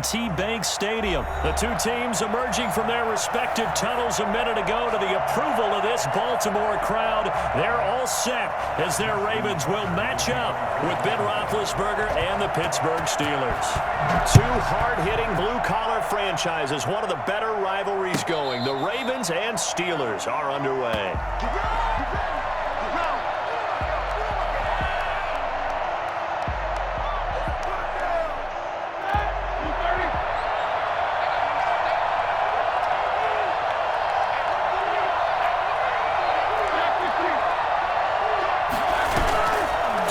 M&T Bank Stadium. The two teams emerging from their respective tunnels a minute ago to the approval of this Baltimore crowd. They're all set as their Ravens will match up with Ben Roethlisberger and the Pittsburgh Steelers. Two hard-hitting blue-collar franchises, one of the better rivalries going. The Ravens and Steelers are underway.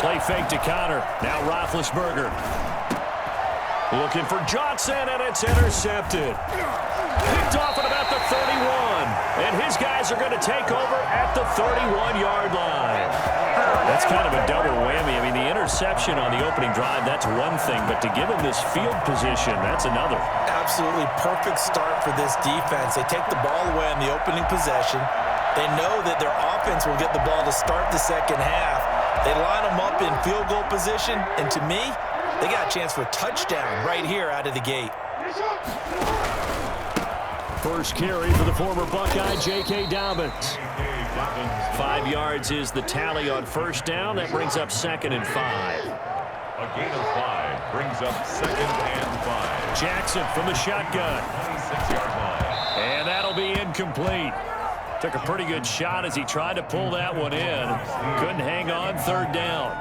Play fake to Connor. Now Roethlisberger. Looking for Johnson, and it's intercepted. Picked off at about the 31. And his guys are going to take over at the 31-yard line. That's kind of a double whammy. I mean, the interception on the opening drive, that's one thing. But to give him this field position, that's another. Absolutely perfect start for this defense. They take the ball away on the opening possession. They know that their offense will get the ball to start the second half. They line them up in field goal position, and to me, they got a chance for a touchdown right here out of the gate. First carry for the former Buckeye, J.K. Dobbins. 5 yards is the tally on first down. That brings up 2nd and 5. A gain of 5 brings up 2nd and 5. Jackson from the shotgun. 26-yard line. And that'll be incomplete. Took a pretty good shot as he tried to pull that one in. Couldn't hang on, 3rd down.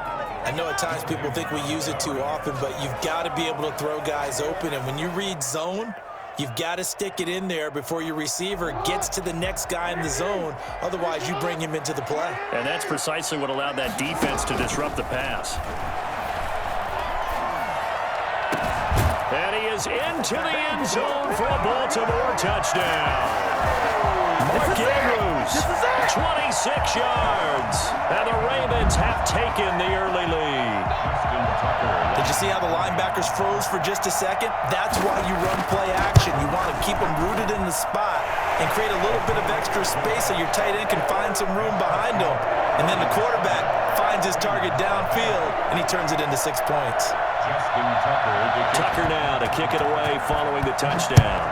I know at times people think we use it too often, but you've got to be able to throw guys open. And when you read zone, you've got to stick it in there before your receiver gets to the next guy in the zone. Otherwise, you bring him into the play. And that's precisely what allowed that defense to disrupt the pass. And he is into the end zone for a Baltimore touchdown. Mark Andrews, 26 yards. And the Ravens have taken the early lead. Did you see how the linebackers froze for just a second? That's why you run play action. You want to keep them rooted in the spot and create a little bit of extra space so your tight end can find some room behind him. And then the quarterback finds his target downfield, and he turns it into 6 points. Tucker now to kick it away following the touchdown.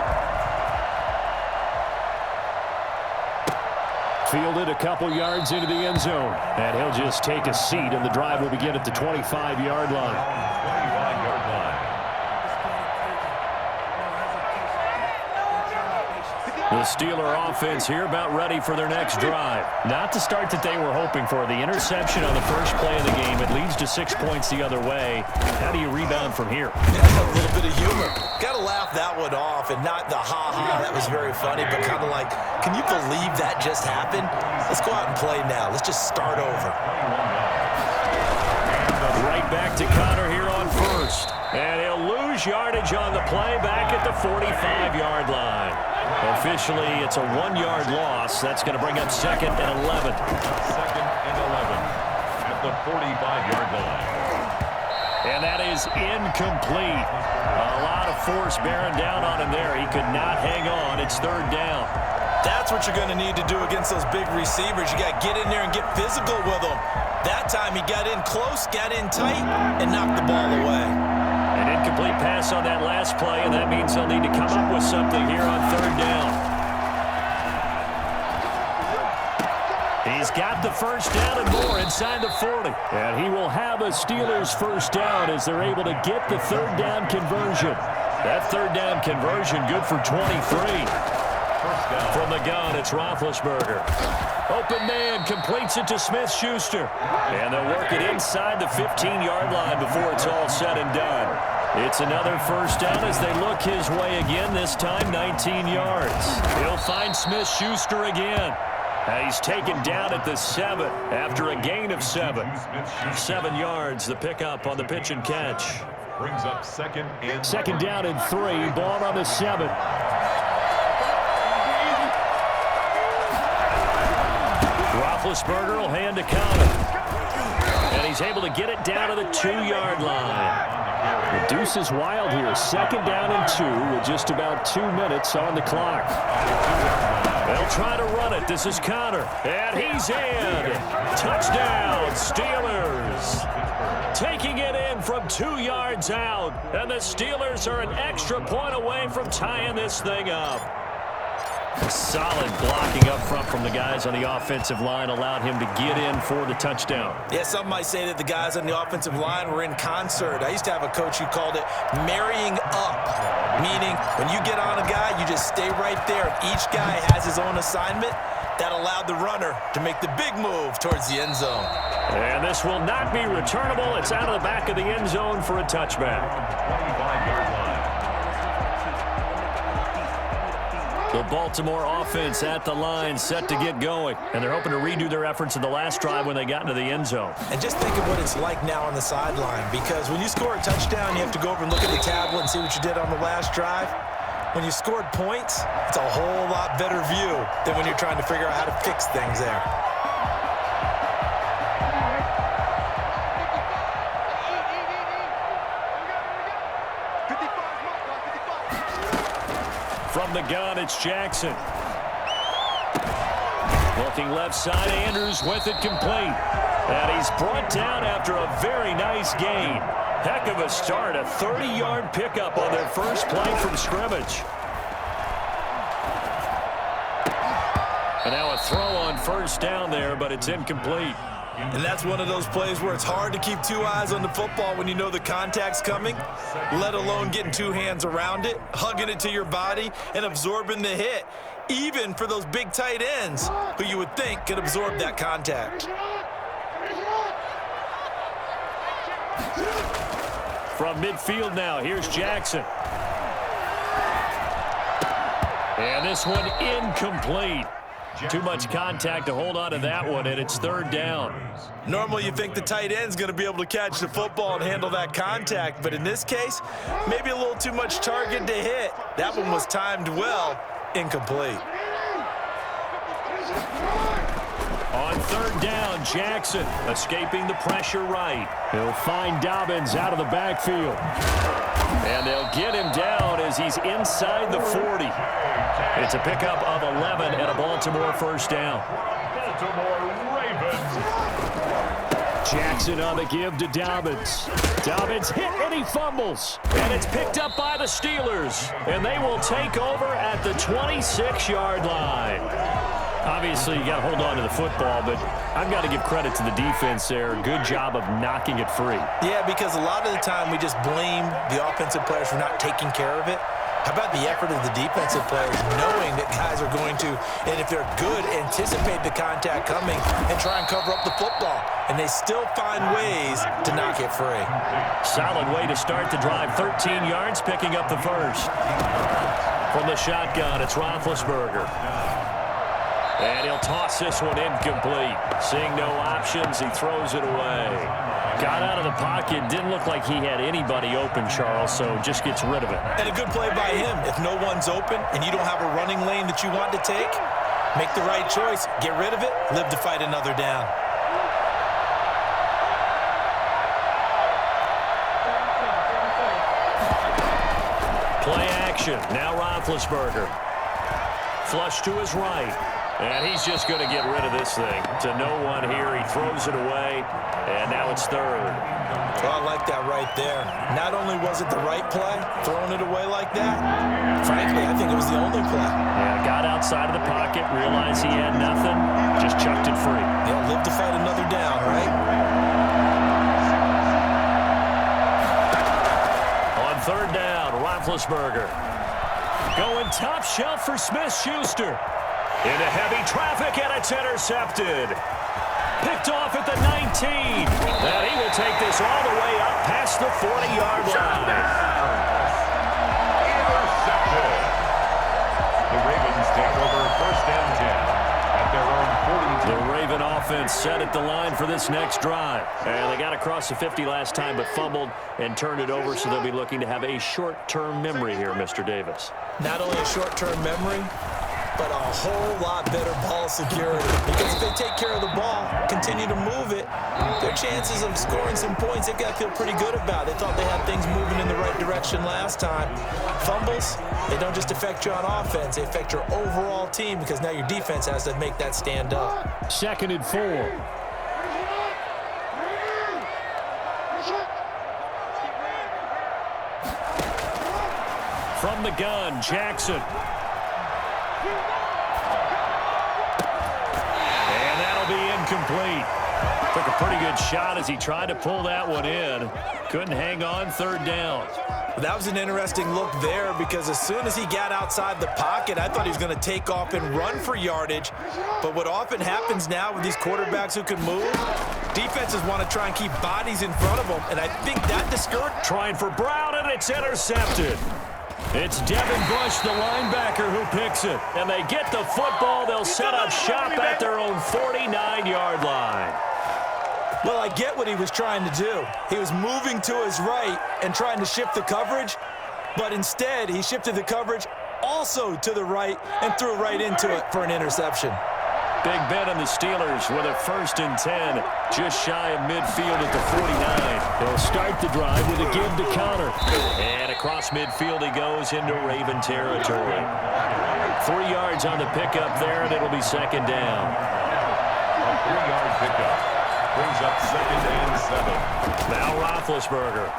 Fielded a couple yards into the end zone. And he'll just take a seat, and the drive will begin at the 25-yard line. 25-yard line. The Steeler offense here about ready for their next drive. Not the start that they were hoping for. The interception on the first play of the game. It leads to 6 points the other way. How do you rebound from here? A little bit of humor. Got to laugh that one off, and not the ha-ha. That was very funny, but kind of like, can you believe that just happened? Let's go out and play now. Let's just start over. Right back to Connor here on first. And he'll lose yardage on the play back at the 45-yard line. Officially, it's a 1-yard loss. That's going to bring up 2nd and 11. 2nd and 11 at the 45-yard line. And that is incomplete. A lot of force bearing down on him there. He could not hang on. It's 3rd down. That's what you're going to need to do against those big receivers. You got to get in there and get physical with them. That time he got in close, got in tight, and knocked the ball away. An incomplete pass on that last play, and that means they'll need to come up with something here on 3rd down. He's got the first down and more inside the 40. And he will have a Steelers first down as they're able to get the 3rd down conversion. That 3rd down conversion good for 23. From the gun, it's Roethlisberger. Open man completes it to Smith-Schuster. And they'll work it inside the 15-yard line before it's all said and done. It's another first down as they look his way again, this time 19 yards. He'll find Smith-Schuster again. He's taken down at the 7 after a gain of 7. 7 yards, the pickup on the pitch and catch. Brings up 2nd and 2nd down and 3, ball on the 7. Roethlisberger will hand to Connor. And he's able to get it down to the 2-yard line. The deuce is wild here. 2nd down and 2 with just about 2 minutes on the clock. They'll try to run it. This is Connor. And he's in. Touchdown, Steelers. taking it in from 2 yards out. And the Steelers are an extra point away from tying this thing up. Solid blocking up front from the guys on the offensive line allowed him to get in for the touchdown. Yeah, some might say that the guys on the offensive line were in concert. I used to have a coach who called it marrying up, meaning when you get on a guy, you just stay right there. Each guy has his own assignment. That allowed the runner to make the big move towards the end zone. And this will not be returnable. It's out of the back of the end zone for a touchback. 25-yard line. The Baltimore offense at the line, set to get going. And they're hoping to redo their efforts in the last drive when they got into the end zone. And just think of what it's like now on the sideline, because when you score a touchdown, you have to go over and look at the tablet and see what you did on the last drive. When you scored points, it's a whole lot better view than when you're trying to figure out how to fix things there. From the gun, it's Jackson. Looking left side, Andrews with it complete. And he's brought down after a very nice gain. Heck of a start, a 30-yard pickup on their first play from scrimmage. And now a throw on first down there, but it's incomplete. And that's one of those plays where it's hard to keep two eyes on the football when you know the contact's coming, let alone getting two hands around it, hugging it to your body, and absorbing the hit, even for those big tight ends who you would think could absorb that contact. From midfield now, here's Jackson. And this one incomplete. Too much contact to hold on to that one, and it's third down. Normally you think the tight end's going to be able to catch the football and handle that contact, but in this case, maybe a little too much target to hit. That one was timed well, incomplete. On third down, Jackson escaping the pressure right. He'll find Dobbins out of the backfield. And they'll get him down as he's inside the 40. It's a pickup of 11 and a Baltimore first down. Baltimore Ravens. Jackson on the give to Dobbins. Dobbins hit and he fumbles. And it's picked up by the Steelers. And they will take over at the 26-yard line. Obviously, you got to hold on to the football, but I've got to give credit to the defense there. Good job of knocking it free. Yeah, because a lot of the time we just blame the offensive players for not taking care of it. How about the effort of the defensive players knowing that guys are going to, and if they're good, anticipate the contact coming and try and cover up the football. And they still find ways to knock it free. Solid way to start the drive. 13 yards, picking up the first. From the shotgun, it's Roethlisberger. And he'll toss this one incomplete. Seeing no options, he throws it away. Got out of the pocket. Didn't look like he had anybody open, Charles, so just gets rid of it. And a good play by him. If no one's open and you don't have a running lane that you want to take, make the right choice. Get rid of it. Live to fight another down. Play action. Now Roethlisberger. Flush to his right. And he's just going to get rid of this thing. To no one here. He throws it away. And now it's third. Well, I like that right there. Not only was it the right play, throwing it away like that, frankly, I think it was the only play. Yeah, got outside of the pocket, realized he had nothing, just chucked it free. Yeah, live to fight another down, right? On third down, Roethlisberger. Going top shelf for Smith-Schuster. Into heavy traffic, and it's intercepted. Picked off at the 19. And he will take this all the way up past the 40-yard line. Intercepted. The Ravens take over first and 10 at their own 42. The Raven offense set at the line for this next drive. And they got across the 50 last time, but fumbled and turned it over, so they'll be looking to have a short-term memory here, Mr. Davis. Not only a short-term memory, but a whole lot better ball security. Because if they take care of the ball, continue to move it, their chances of scoring some points, they've got to feel pretty good about. They thought they had things moving in the right direction last time. Fumbles, they don't just affect you on offense, they affect your overall team, because now your defense has to make that stand up. 2nd and 4. From the gun, Jackson. And that'll be incomplete. Took a pretty good shot as he tried to pull that one in. Couldn't hang on, third down. That was an interesting look there because as soon as he got outside the pocket, I thought he was going to take off and run for yardage. But what often happens now with these quarterbacks who can move, defenses want to try and keep bodies in front of them, and I think that discouraged. Trying for Brown, and it's intercepted. It's Devin Bush, the linebacker, who picks it. And they get the football. They'll set up shop at their own 49-yard line. Well, I get what he was trying to do. He was moving to his right and trying to shift the coverage, but instead he shifted the coverage also to the right and threw right into it for an interception. Big Ben and the Steelers with a 1st and 10, just shy of midfield at the 49. They'll start the drive with a give to Connor. And across midfield he goes into Raven territory. 3 yards on the pickup there, and it'll be 2nd down. A 3-yard pickup brings up 2nd and 7. Now Roethlisberger.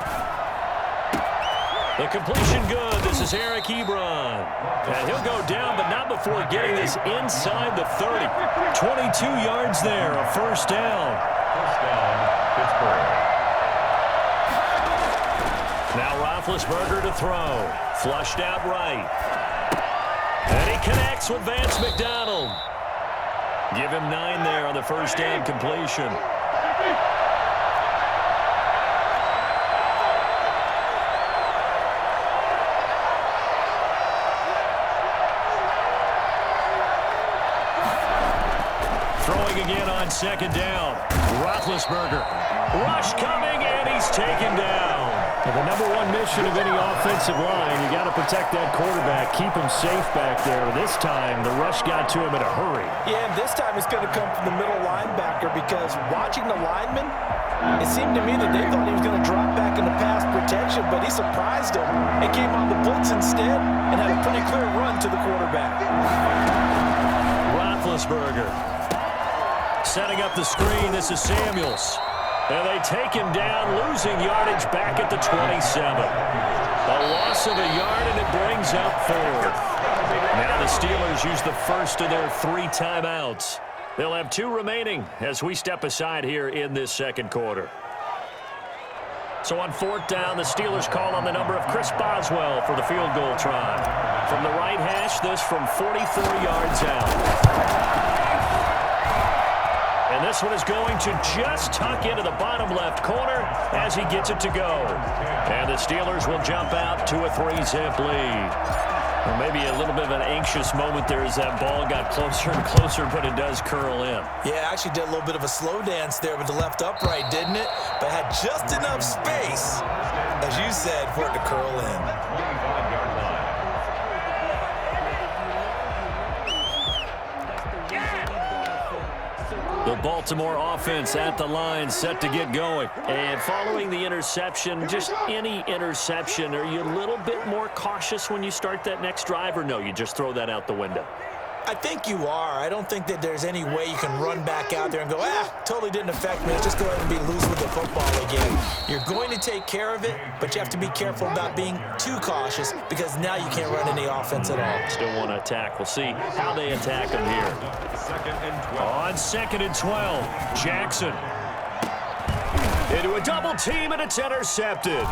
The completion good. This is Eric Ebron. And he'll go down, but not before getting this inside the 30. 22 yards there, a 1st down. 1st down, Pittsburgh. Now Roethlisberger to throw. Flushed out right. And he connects with Vance McDonald. Give him 9 there on the 1st down completion. Throwing again on 2nd down. Roethlisberger. Rush coming, and he's taken down. And the #1 mission of any offensive line, you got to protect that quarterback, keep him safe back there. This time, the rush got to him in a hurry. Yeah, and this time it's going to come from the middle linebacker because watching the lineman, it seemed to me that they thought he was going to drop back into pass protection, but he surprised him and came on the blitz instead and had a pretty clear run to the quarterback. Roethlisberger. Setting up the screen, this is Samuels. And they take him down, losing yardage back at the 27. A loss of a yard, and it brings up 4th. Now the Steelers use the first of their 3 timeouts. They'll have 2 remaining as we step aside here in this 2nd quarter. So on 4th down, the Steelers call on the number of Chris Boswell for the field goal try. From the right hash, this from 44 yards out. And this one is going to just tuck into the bottom left corner as he gets it to go. And the Steelers will jump out to a 3-zip lead. Or maybe a little bit of an anxious moment there as that ball got closer and closer, but it does curl in. Yeah, actually did a little bit of a slow dance there with the left upright, didn't it? But had just enough space, as you said, for it to curl in. 25-yard line. The Baltimore offense at the line, set to get going. And following the interception, just any interception, are you a little bit more cautious when you start that next drive, or no, you just throw that out the window? I think you are. I don't think that there's any way you can run back out there and go, totally didn't affect me. Let's just go ahead and be loose with the football again. You're going to take care of it, but you have to be careful about being too cautious because now you can't run any offense at all. Still want to attack. We'll see how they attack them here. 2nd and 12. On 2nd and 12, Jackson. Into a double team, and it's intercepted.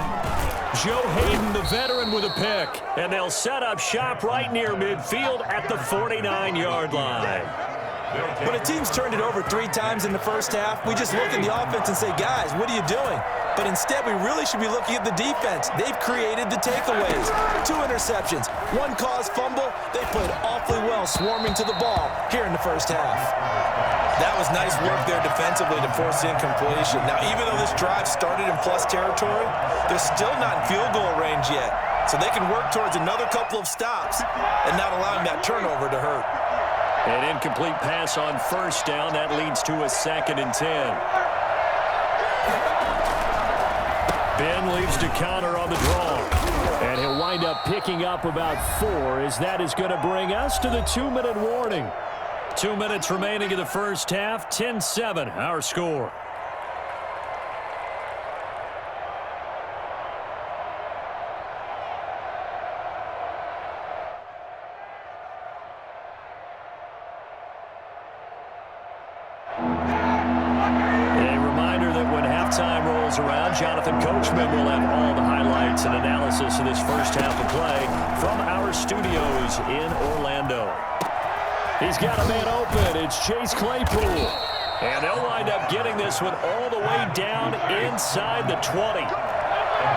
Joe Hayden, the veteran, with a pick. And they'll set up shop right near midfield at the 49-yard line. When a team's turned it over 3 times in the first half, we just look at the offense and say, guys, what are you doing? But instead, we really should be looking at the defense. They've created the takeaways. 2 interceptions, 1 caused fumble. They played awfully well swarming to the ball here in the first half. That was nice work there defensively to force the incompletion. Now, even though this drive started in plus territory, they're still not in field goal range yet. So they can work towards another couple of stops and not allowing that turnover to hurt. An incomplete pass on 1st down. That leads to a 2nd and 10. Ben leaves to counter on the draw. And he'll wind up picking up about 4 as that is going to bring us to the 2-minute warning. 2 minutes remaining in the first half. 10-7, our score. halftime rolls around, Jonathan Coachman will have all the highlights and analysis of this first half of play from our studios in Orlando. He's got a man open. It's Chase Claypool. And they'll wind up getting this one all the way down inside the 20.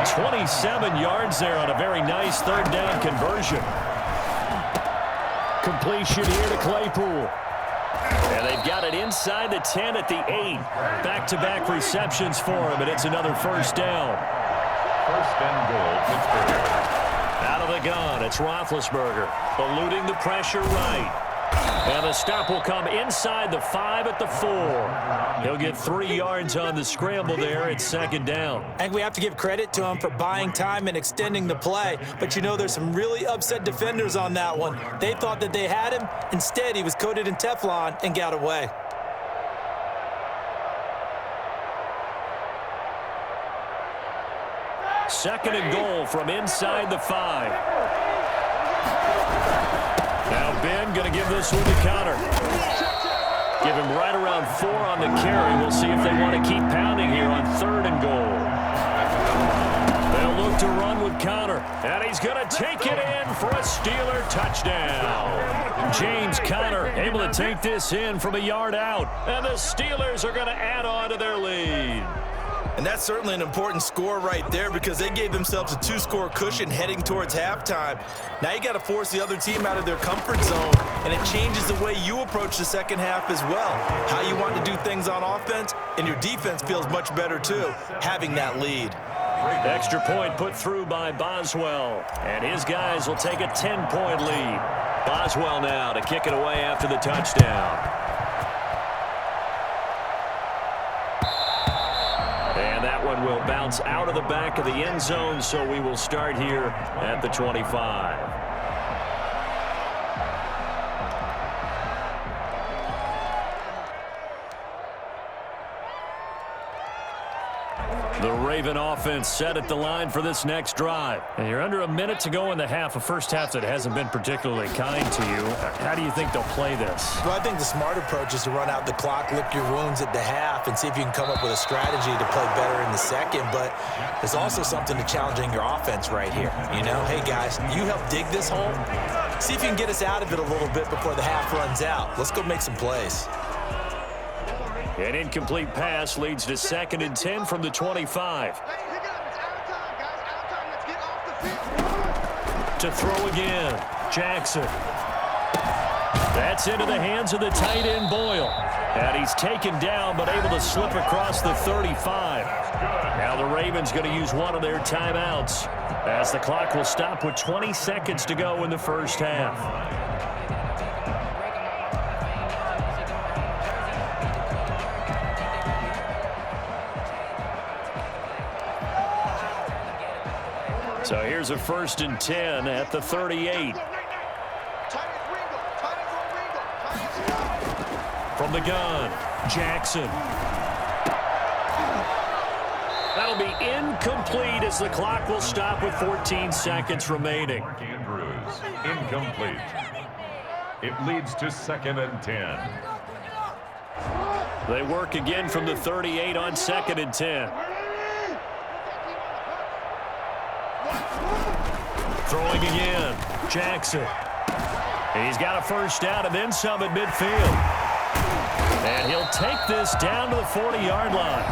27 yards there on a very nice third down conversion. Completion here to Claypool. And they've got it inside the 10 at the 8. Back-to-back receptions for him, and it's another first down. First and goal, Pittsburgh. Out of the gun, it's Roethlisberger, eluding the pressure right. And the stop will come inside the 5 at the 4. He'll get 3 yards on the scramble there. It's second down. I think we have to give credit to him for buying time and extending the play. But, you know, there's some really upset defenders on that one. They thought that they had him. Instead, he was coated in Teflon and got away. Second and goal from inside the 5. Now Ben going to give this one to Connor. Give him right around 4 on the carry. We'll see if they want to keep pounding here on third and goal. They'll look to run with Connor. And he's going to take it in for a Steeler touchdown. James Conner able to take this in from a yard out. And the Steelers are going to add on to their lead. And that's certainly an important score right there because they gave themselves a 2-score cushion heading towards halftime. Now you got to force the other team out of their comfort zone, and it changes the way you approach the second half as well. How you want to do things on offense, and your defense feels much better too, having that lead. Extra point put through by Boswell, and his guys will take a 10-point lead. Boswell now to kick it away after the touchdown. One will bounce out of the back of the end zone, so we will start here at the 25. The Raven offense set at the line for this next drive. And you're under a minute to go in the half, a first half that hasn't been particularly kind to you. How do you think they'll play this? Well, I think the smart approach is to run out the clock, lick your wounds at the half, and see if you can come up with a strategy to play better in the second. But there's also something to challenging your offense right here. You know, hey, guys, you help dig this hole. See if you can get us out of it a little bit before the half runs out. Let's go make some plays. An incomplete pass leads to second and 10 from the 25. To throw again, Jackson. That's into the hands of the tight end, Boyle. And he's taken down, but able to slip across the 35. Now the Ravens going to use one of their timeouts, as the clock will stop with 20 seconds to go in the first half. So here's a first and 10 at the 38. From the gun, Jackson. That'll be incomplete as the clock will stop with 14 seconds remaining. Andrews, incomplete. It leads to second and 10. They work again from the 38 on second and 10. Throwing again, Jackson. He's got a first down and then some at midfield. And he'll take this down to the 40-yard line.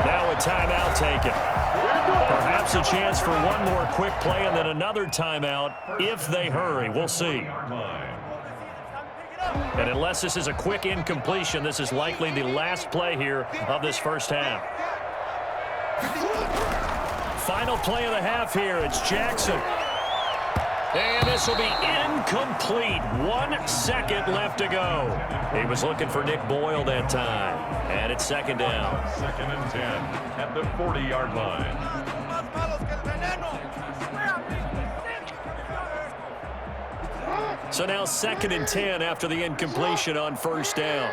Now a timeout taken. Perhaps a chance for one more quick play and then another timeout if they hurry. We'll see. And unless this is a quick incompletion, this is likely the last play here of this first half. Final play of the half here. It's Jackson. And this will be incomplete. 1 second left to go. He was looking for Nick Boyle that time. And it's second down. Second and 10 at the 40-yard line. So now second and 10 after the incompletion on first down.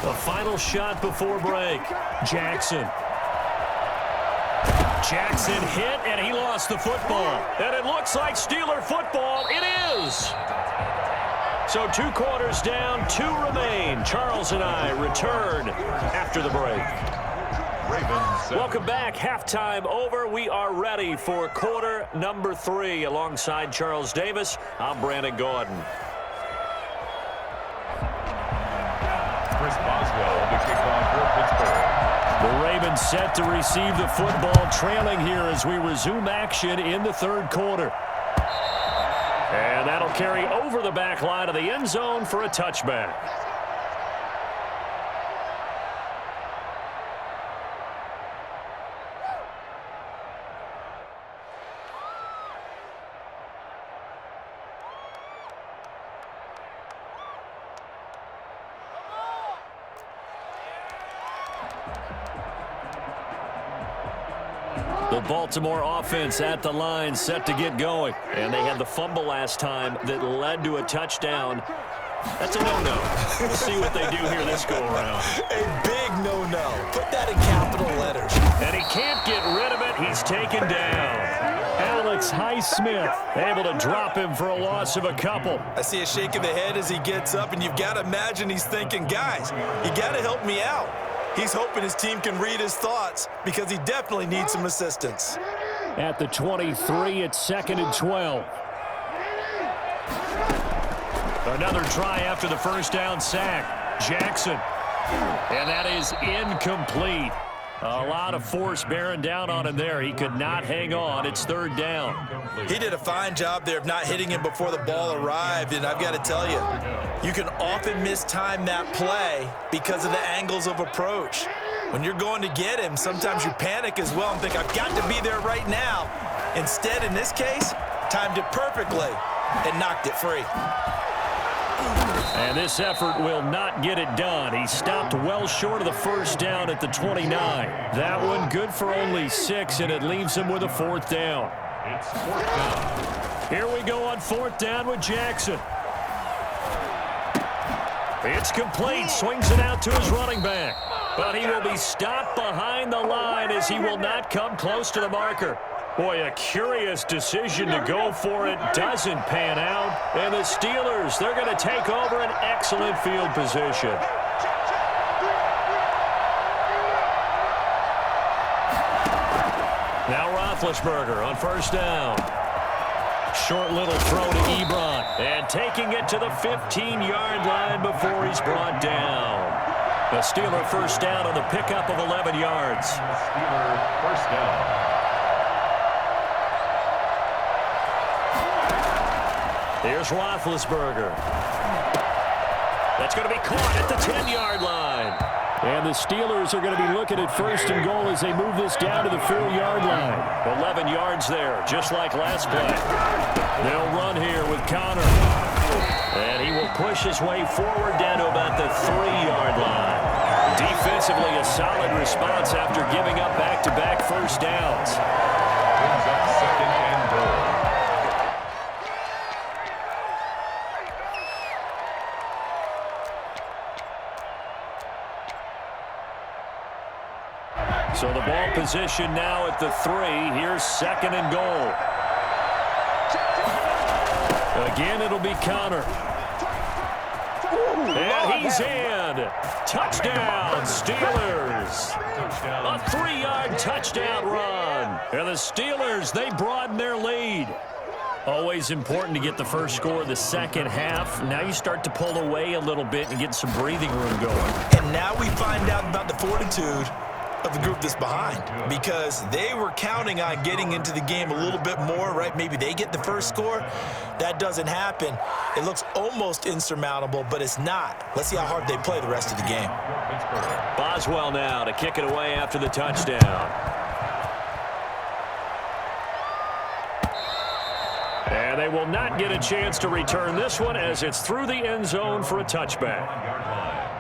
The final shot before break. Jackson. Jackson hit, and he lost the football. And it looks like Steeler football. It is. So 2 quarters down, 2 remain. Charles and I return after the break. Welcome back. Halftime over. We are ready for quarter number 3. Alongside Charles Davis, I'm Brandon Gordon. Chris Boswell, the kickoff for Pittsburgh. The Ravens set to receive the football, trailing here as we resume action in the 3rd quarter. And that'll carry over the back line of the end zone for a touchback. The Baltimore offense at the line, set to get going. And they had the fumble last time that led to a touchdown. That's a no-no. We'll see what they do here this go-around. A big no-no. Put that in capital letters. And he can't get rid of it. He's taken down. Alex Highsmith able to drop him for a loss of a couple. I see a shake of the head as he gets up, and you've got to imagine he's thinking, guys, you got to help me out. He's hoping his team can read his thoughts because he definitely needs some assistance. At the 23, it's 2nd and 12. Another try after the first down sack. Jackson. And that is incomplete. A lot of force bearing down on him there. He could not hang on. It's 3rd down. He did a fine job there of not hitting him before the ball arrived, and I've got to tell you, you can often mistime that play because of the angles of approach. When you're going to get him, sometimes you panic as well and think, I've got to be there right now. Instead, in this case, timed it perfectly and knocked it free. And this effort will not get it done. He stopped well short of the first down at the 29. That one good for only 6, and it leaves him with a 4th down. It's 4th down. Here we go on 4th down with Jackson. It's complete. Swings it out to his running back. But he will be stopped behind the line as he will not come close to the marker. Boy, a curious decision to go for it. Doesn't pan out. And the Steelers, they're going to take over an excellent field position. Now Roethlisberger on first down. Short little throw to Ebron. And taking it to the 15-yard line before he's brought down. The Steeler first down on the pickup of 11 yards. Steeler first down. Here's Roethlisberger. That's going to be caught at the 10-yard line. And the Steelers are going to be looking at 1st and goal as they move this down to the 4-yard line. 11 yards there, just like last play. They'll run here with Connor. And he will push his way forward down to about the 3-yard line. Defensively, a solid response after giving up back-to-back first downs. Brings up 2nd and goal. So the ball position now at the 3. Here's 2nd and goal. Again, it'll be Connor. And he's in. Touchdown, Steelers. A 3-yard touchdown run. And the Steelers, they broaden their lead. Always important to get the first score of the second half. Now you start to pull away a little bit and get some breathing room going. And now we find out about the fortitude of the group that's behind, because they were counting on getting into the game a little bit more, right? Maybe they get the first score. That doesn't happen. It looks almost insurmountable, but it's not. Let's see how hard they play the rest of the game. Boswell now to kick it away after the touchdown. And they will not get a chance to return this one as it's through the end zone for a touchback.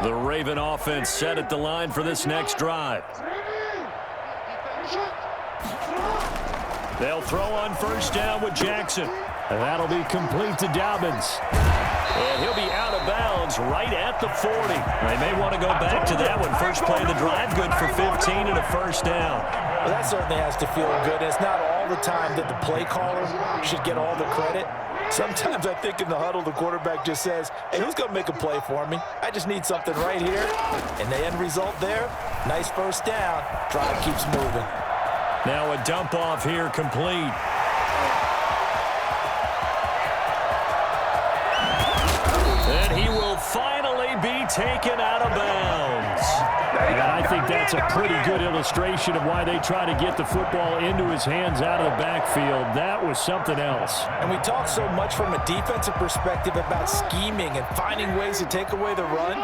The Raven offense set at the line for this next drive. They'll throw on first down with Jackson. And that'll be complete to Dobbins. And he'll be out of bounds bounds right at the 40. They may want to go back to that one. First play of the drive, good for 15 and a first down. Well, that certainly has to feel good. It's not all the time that the play caller should get all the credit. Sometimes I think in the huddle, the quarterback just says, hey, who's going to make a play for me? I just need something right here. And the end result there, nice first down. Drive keeps moving. Now a dump off here complete. And he will finally be taken out of bounds. And I think that's a pretty good illustration of why they try to get the football into his hands out of the backfield. That was something else. And we talk so much from a defensive perspective about scheming and finding ways to take away the run.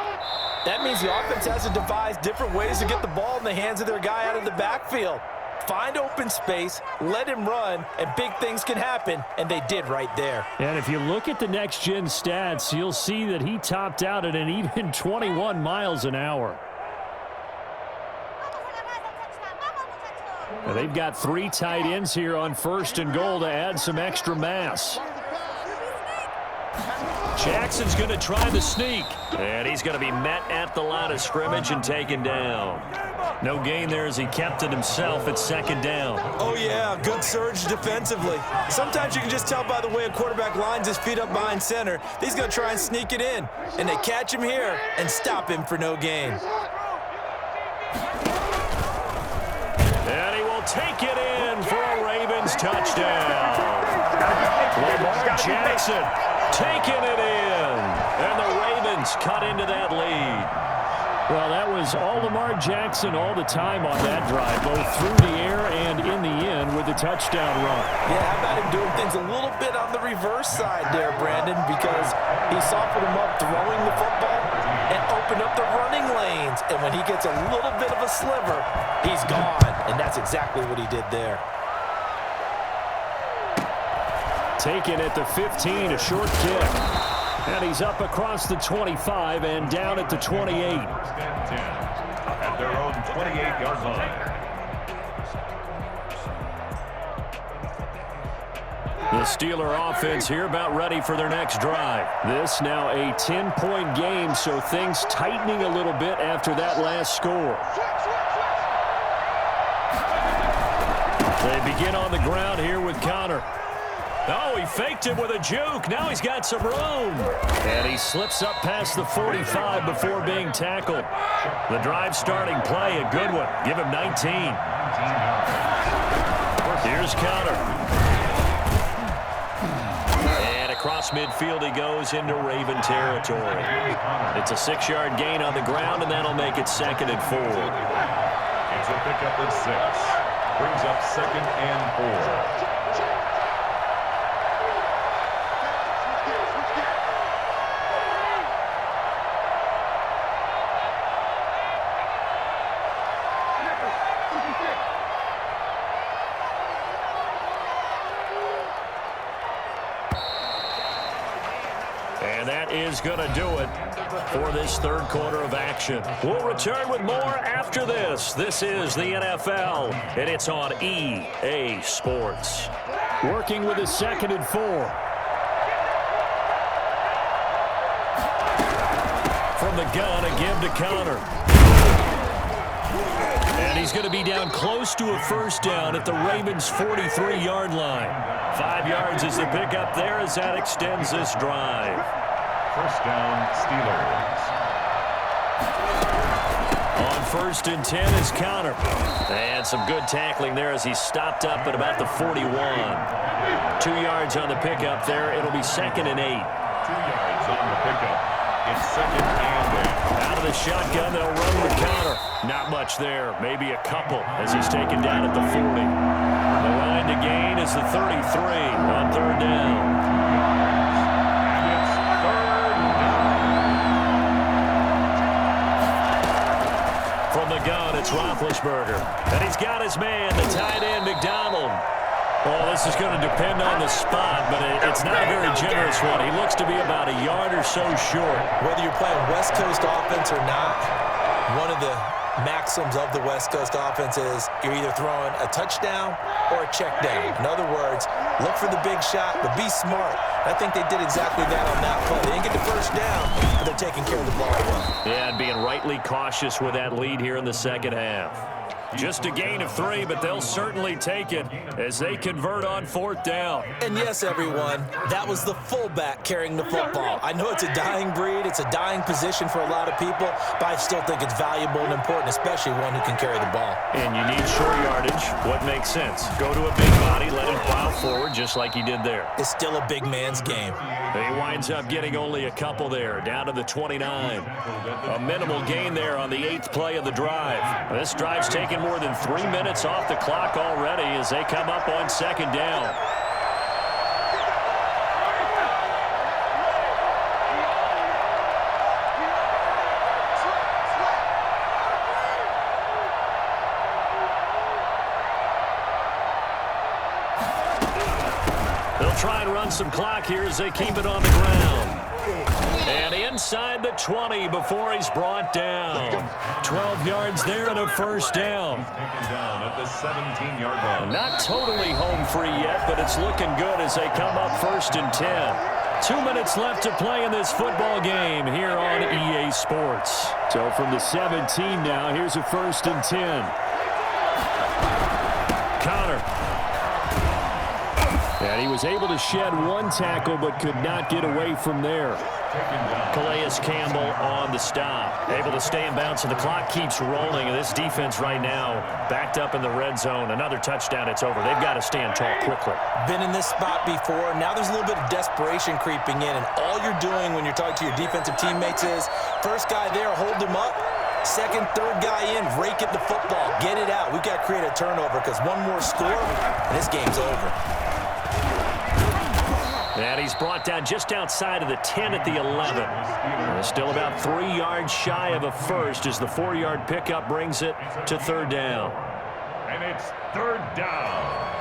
That means the offense has to devise different ways to get the ball in the hands of their guy out of the backfield. Find open space, let him run, and big things can happen, and they did right there. And if you look at the next-gen stats, you'll see that he topped out at an even 21 miles an hour. Now they've got 3 tight ends here on 1st and goal to add some extra mass. Jackson's going to try the sneak, and he's going to be met at the line of scrimmage and taken down. No gain there as he kept it himself at 2nd down. Oh, yeah, good surge defensively. Sometimes you can just tell by the way a quarterback lines his feet up behind center. He's going to try and sneak it in, and they catch him here and stop him for no gain. And he will take it in for a Ravens touchdown. Lamar Jackson taking it in, and the Ravens cut into that lead. Well, that was all Lamar Jackson all the time on that drive, both through the air and in the end with the touchdown run. Yeah, how about him doing things a little bit on the reverse side there, Brandon, because he softened him up throwing the football and opened up the running lanes. And when he gets a little bit of a sliver, he's gone. And that's exactly what he did there. Taken at the 15, a short kick. And he's up across the 25 and down at the 28. At their own 28-yard line. The Steeler offense here about ready for their next drive. This now a 10-point game, so things tightening a little bit after that last score. They begin on the ground here with Connor. Oh, he faked him with a juke. Now he's got some room. And he slips up past the 45 before being tackled. The drive starting play, a good one. Give him 19. Here's Connor. And across midfield he goes into Raven territory. It's a 6-yard gain on the ground, and that'll make it 2nd and 4. It's a pickup at 6. Brings up 2nd and 4. And that is going to do it for this 3rd quarter of action. We'll return with more after this. This is the NFL, and it's on EA Sports. Working with a 2nd and 4. From the gun, a give to Connor. And he's going to be down close to a first down at the Ravens' 43-yard line. 5 yards is the pickup there as that extends this drive. First down, Steelers. On 1st and 10 is Connor. And some good tackling there as he stopped up at about the 41. 2 yards on the pickup there. It'll be 2nd and 8. 2 yards on the pickup. It's 2nd and 8. Out of the shotgun, they'll run with Connor. Not much there. Maybe a couple as he's taken down at the 40. The line to gain is the 33 on 3rd down. From the gun, it's Roethlisberger. And he's got his man, the tight end, McDonald. Well, this is going to depend on the spot, but it's not a very generous one. He looks to be about a yard or so short. Whether you're playing West Coast offense or not, one of the maxims of the West Coast offense is you're either throwing a touchdown or a check down. In other words, look for the big shot, but be smart. I think they did exactly that on that play. They didn't get the first down, but they're taking care of the ball well. Yeah, and being rightly cautious with that lead here in the second half. Just a gain of 3, but they'll certainly take it as they convert on 4th down. And yes, everyone, that was the fullback carrying the football. I know it's a dying breed, it's a dying position for a lot of people, but I still think it's valuable and important, especially one who can carry the ball. And you need short yardage. What makes sense? Go to a big body, let him plow forward just like he did there. It's still a big man's game. He winds up getting only a couple there, down to the 29. A minimal gain there on the 8th play of the drive. This drive's taken more than 3 minutes off the clock already as they come up on 2nd down. They'll try and run some clock here as they keep it on the ground. And inside the 20 before he's brought down. 12 yards there and a first down. Taken down at the 17-yard line. Not totally home free yet, but it's looking good as they come up 1st and 10. 2 minutes left to play in this football game here on EA Sports. So from the 17 now, here's a 1st and 10. Connor. And he was able to shed 1 tackle, but could not get away from there. Calais Campbell on the stop. Able to stay in bounds, and the clock keeps rolling. And this defense right now backed up in the red zone. Another touchdown, it's over. They've got to stand tall quickly. Been in this spot before. Now there's a little bit of desperation creeping in, and all you're doing when you're talking to your defensive teammates is, first guy there, hold him up. Second, third guy in, rake at the football. Get it out. We've got to create a turnover because one more score, and this game's over. And he's brought down just outside of the 10 at the 11. And still about 3 yards shy of a first as the 4-yard pickup brings it to 3rd down. And it's 3rd down.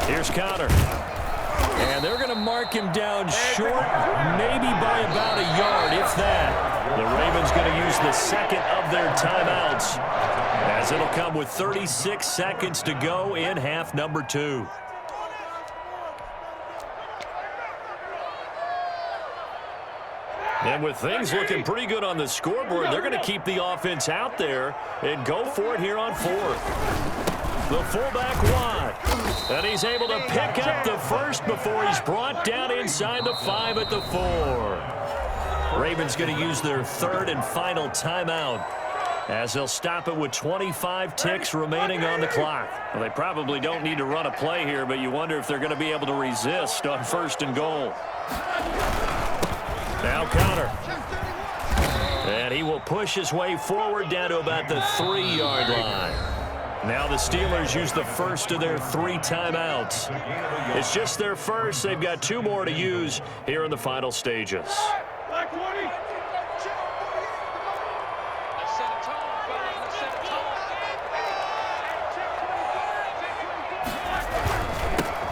Here's Connor. And they're going to mark him down short, maybe by about a yard, if that. The Ravens going to use the second of their timeouts, as it'll come with 36 seconds to go in half number 2. And with things looking pretty good on the scoreboard, they're going to keep the offense out there and go for it here on 4th. The fullback wide, and he's able to pick up the first before he's brought down inside the 5 at the 4. Ravens going to use their 3rd and final timeout as they'll stop it with 25 ticks remaining on the clock. Well, they probably don't need to run a play here, but you wonder if they're going to be able to resist on 1st and goal. Now Connor. And he will push his way forward down to about the 3-yard line. Now the Steelers use the first of their 3 timeouts. It's just their first. They've got 2 more to use here in the final stages.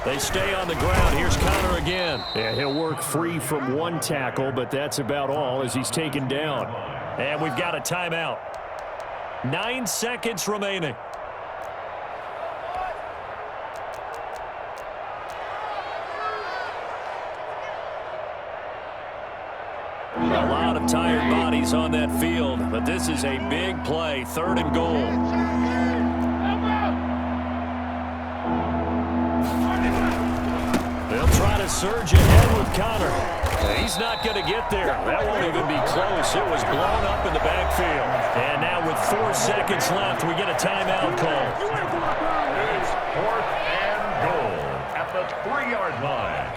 They stay on the ground. Here's Connor again. Yeah, he'll work free from 1 tackle, but that's about all as he's taken down. And we've got a timeout. 9 seconds remaining. A lot of tired bodies on that field, but this is a big play, 3rd and goal. They'll try to surge ahead with Connor. He's not going to get there. That won't even be close. It was blown up in the backfield. And now with 4 seconds left, we get a timeout call. It's 4th and goal at the 3-yard line.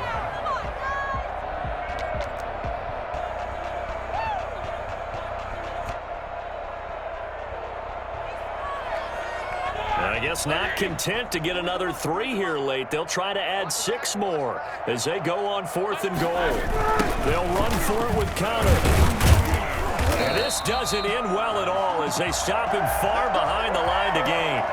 I guess not content to get another 3 here late. They'll try to add 6 more as they go on 4th and goal. They'll run for it with Connor. And this doesn't end well at all as they stop him far behind the line to gain.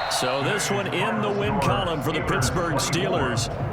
So this one in the win column for the Pittsburgh Steelers.